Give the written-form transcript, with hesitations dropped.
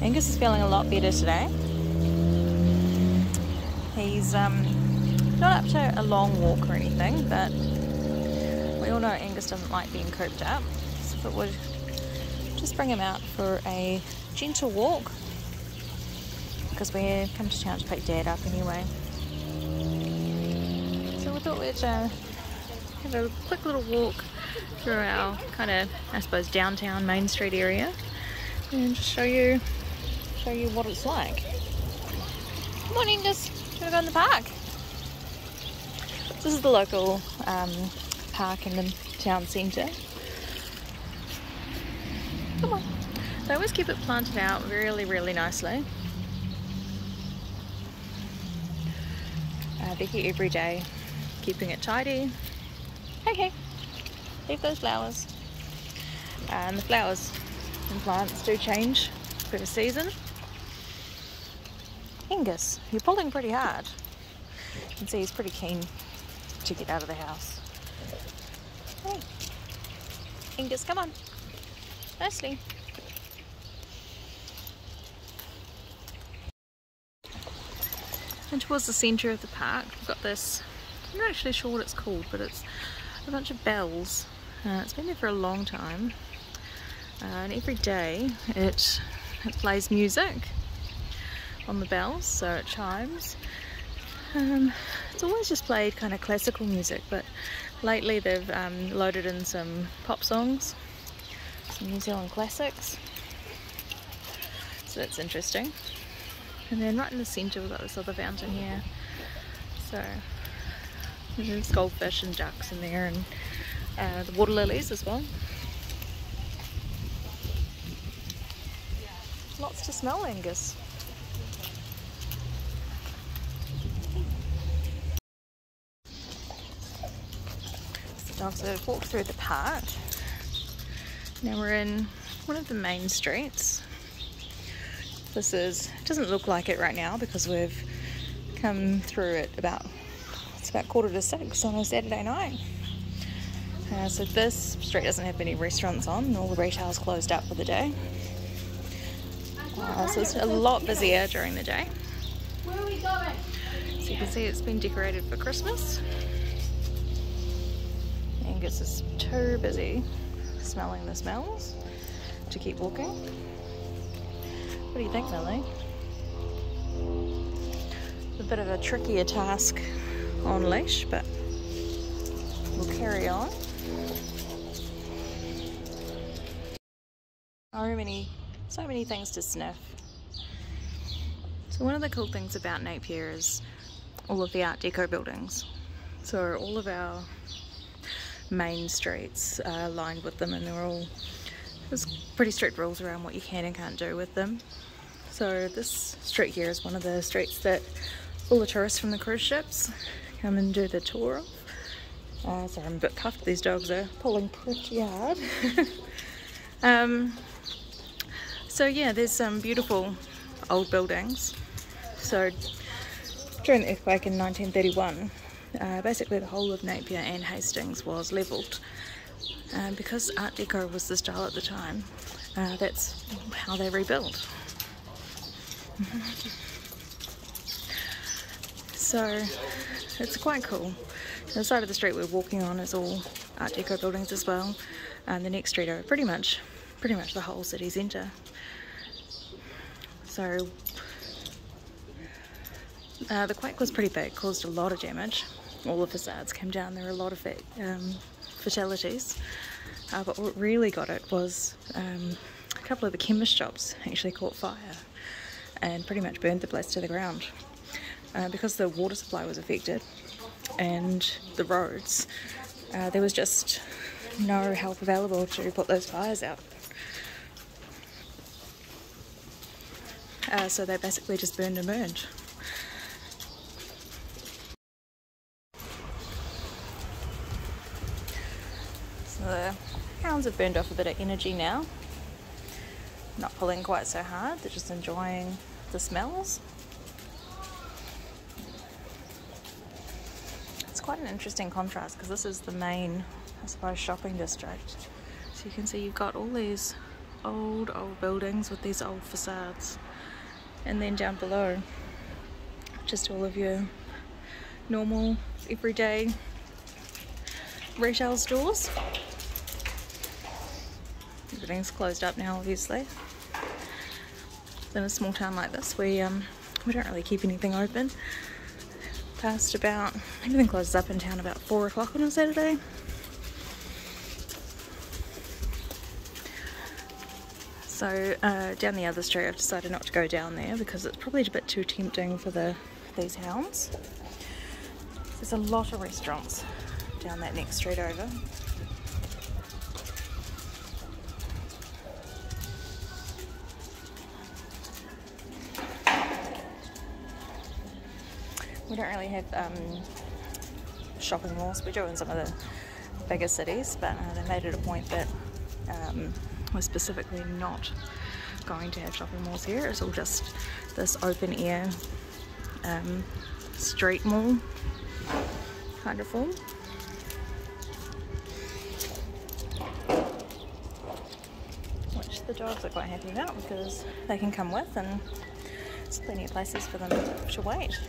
Angus is feeling a lot better today. He's not up to a long walk or anything, but we all know Angus doesn't like being cooped up, so if it would just bring him out for a gentle walk, because we come to town to pick Dad up anyway. So we thought we'd have a quick little walk through our kind of, I suppose, downtown Main Street area and just show you what it's like. Come on, Angus, do you want to go in the park? This is the local park in the town centre. Come on. So I always keep it planted out really nicely. They're here every day, keeping it tidy. Hey, leave those flowers. And the flowers and plants do change per season. Angus, you're pulling pretty hard. You can see he's pretty keen to get out of the house. Hey, Angus, come on. Nicely. And towards the centre of the park, we've got this, I'm not actually sure what it's called, but it's a bunch of bells. It's been there for a long time, and every day it plays music on the bells, so it chimes. It's always just played kind of classical music, but lately they've loaded in some pop songs, some New Zealand classics, so that's interesting. And then right in the centre we've got this other fountain here, so there's goldfish and ducks in there, and the water lilies as well. Lots to smell, Angus. The dogs have walked through the park. Now we're in one of the main streets. This is, it doesn't look like it right now because we've come through it it's about 5:45 on a Saturday night. So this street doesn't have any restaurants on, and all the retail's closed up for the day. So it's a lot busier during the day. Where are we going? So you can see it's been decorated for Christmas. Angus is too busy smelling the smells to keep walking. What do you think, Millie? It's a bit of a trickier task on leash, but we'll carry on. So many things to sniff. So one of the cool things about Napier is all of the Art Deco buildings. So all of our main streets are lined with them, and there's pretty strict rules around what you can and can't do with them. So this street here is one of the streets that all the tourists from the cruise ships come and do the tour of. Sorry, I'm a bit puffed, these dogs are pulling pretty hard. So yeah, there's some beautiful old buildings. So during the earthquake in 1931, basically the whole of Napier and Hastings was levelled. Because Art Deco was the style at the time, that's how they rebuilt. So it's quite cool. The side of the street we're walking on is all Art Deco buildings as well, and the next street are pretty much the whole city centre. So the quake was pretty big, caused a lot of damage. All the facades came down. There were a lot of fatalities, but what really got it was a couple of the chemist shops actually caught fire and pretty much burned the place to the ground. Because the water supply was affected and the roads, there was just no help available to put those fires out. So they basically just burned and burned. So the hounds have burned off a bit of energy now. Not pulling quite so hard, they're just enjoying the smells. It's quite an interesting contrast because this is the main, I suppose, shopping district. So you can see you've got all these old buildings with these old facades, and then down below just all of your normal everyday retail stores. Everything's closed up now, obviously. In a small town like this, we don't really keep anything open past about, everything closes up in town about 4 o'clock on a Saturday. So down the other street, I've decided not to go down there because it's probably a bit too tempting for these hounds. There's a lot of restaurants down that next street over. We don't really have shopping malls. We do in some of the bigger cities, but they made it a point that we're specifically not going to have shopping malls here. It's all just this open air street mall kind of form. Which the dogs are quite happy about because they can come with, and there's plenty of places for them to wait.